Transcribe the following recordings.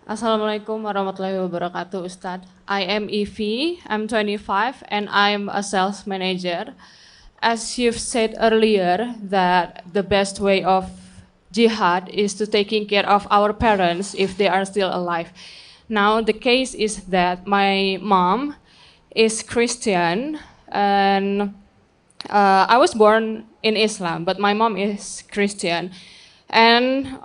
Assalamualaikum warahmatullahi wabarakatuh, Ustad. I am Evie, I'm 25, and I'm a sales manager. As you've said earlier, that the best way of jihad is to taking care of our parents if they are still alive. Now, the case is that my mom is Christian, and I was born in Islam, but my mom is Christian. And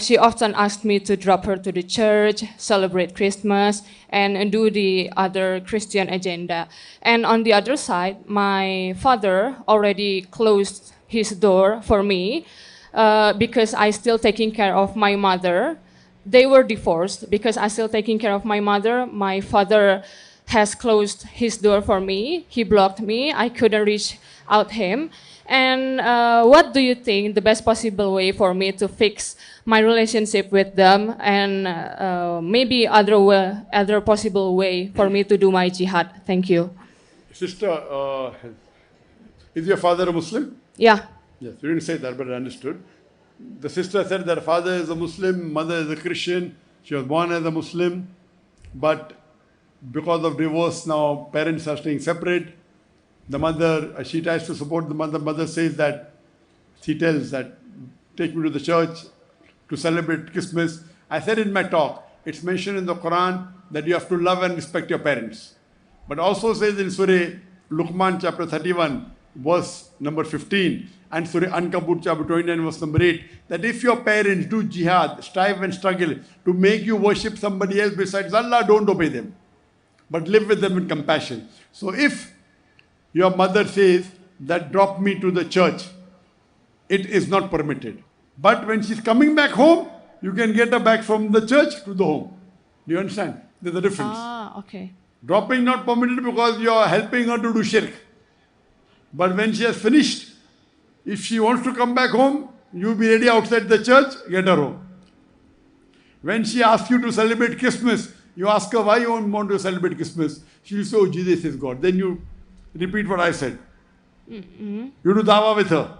she often asked me to drop her to the church, celebrate Christmas, and do the other Christian agenda. And on the other side, my father already closed his door for me because I still taking care of my mother. They were divorced because I still taking care of my mother. My father has closed his door for me. He blocked me. I couldn't reach out him. And what do you think the best possible way for me to fix my relationship with them, and maybe other possible way for me to do my jihad? Thank you. Sister, is your father a Muslim? Yeah. Yes, you didn't say that, but I understood. The sister said that her father is a Muslim, mother is a Christian. She was born as a Muslim, but because of divorce now, parents are staying separate. The mother, she tries to support the mother. Mother says that, she tells that, take me to the church to celebrate Christmas. I said in my talk, it's mentioned in the Quran that you have to love and respect your parents. But also says in Surah Luqman chapter 31, verse number 15, and Surah Ankabut chapter 29, verse number 8, that if your parents do jihad, strive and struggle to make you worship somebody else besides Allah, don't obey them, but live with them in compassion. So if your mother says that drop me to the church, it is not permitted. But when she's coming back home, you can get her back from the church to the home. Do you understand? There's a difference. Okay. Dropping not permitted because you are helping her to do shirk. But when she has finished, if she wants to come back home, you be ready outside the church, get her home. When she asks you to celebrate Christmas, you ask her why you want to celebrate Christmas. She will say, oh, Jesus is God. Then you repeat what I said. You do dawah with her.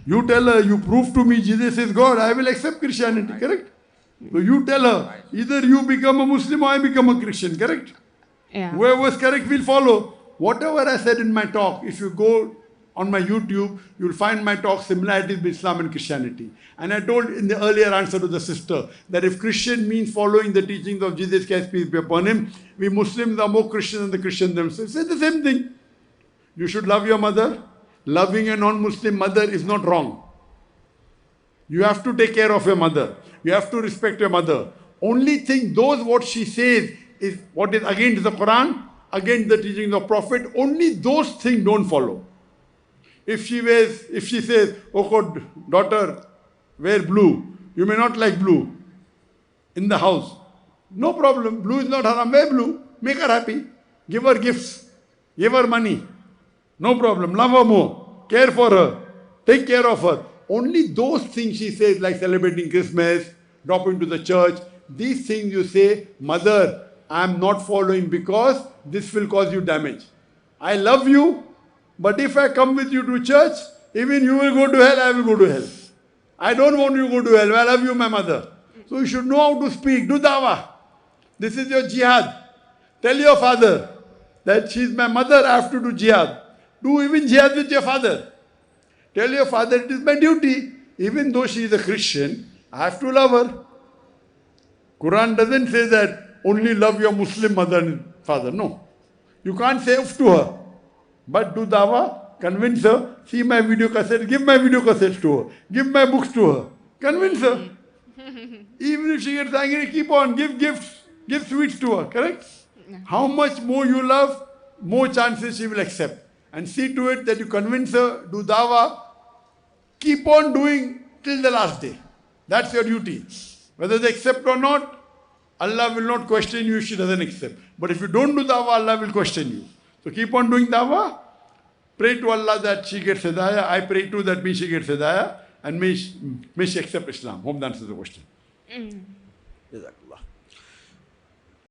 You tell her, you prove to me Jesus is God, I will accept Christianity, correct? So you tell her, either you become a Muslim or I become a Christian, correct? Yeah. Whoever is correct will follow. Whatever I said in my talk, if you go on my YouTube, you will find my talk similarities with Islam and Christianity. And I told in the earlier answer to the sister that if Christian means following the teachings of Jesus Christ, peace be upon him, we Muslims are more Christian than the Christians themselves. It's the same thing. You should love your mother. Loving a non-Muslim mother is not wrong. You have to take care of your mother. You have to respect your mother. Only thing, what she says is what is against the Quran, against the teachings of Prophet, only those things don't follow. If she says, oh God, daughter, wear blue, you may not like blue in the house. No problem, blue is not haram, wear blue, make her happy, give her gifts, give her money. No problem, love her more, care for her, take care of her. Only those things she says, like celebrating Christmas, dropping to the church, these things you say, mother, I am not following because this will cause you damage. I love you, but if I come with you to church, even you will go to hell, I will go to hell. I don't want you to go to hell, I love you, my mother. So you should know how to speak, do dawah. This is your jihad. Tell your father that she is my mother, I have to do jihad. Do even jihad with your father. Tell your father it is my duty. Even though she is a Christian, I have to love her. Quran doesn't say that only love your Muslim mother and father. No. You can't say off to her. But do dawah, convince her, see my video cassette, give my video cassettes to her, give my books to her, convince her. Even if she gets angry, keep on, give gifts, give sweets to her, correct? How much more you love, more chances she will accept. And see to it that you convince her, do dawah, keep on doing till the last day. That's your duty. Whether they accept or not, Allah will not question you if she doesn't accept. But if you don't do dawah, Allah will question you. So keep on doing dawah. Pray to Allah that she gets hidayah. I pray too that she gets hidayah. And may she accept Islam. Hope that answers the question. Jazakallah.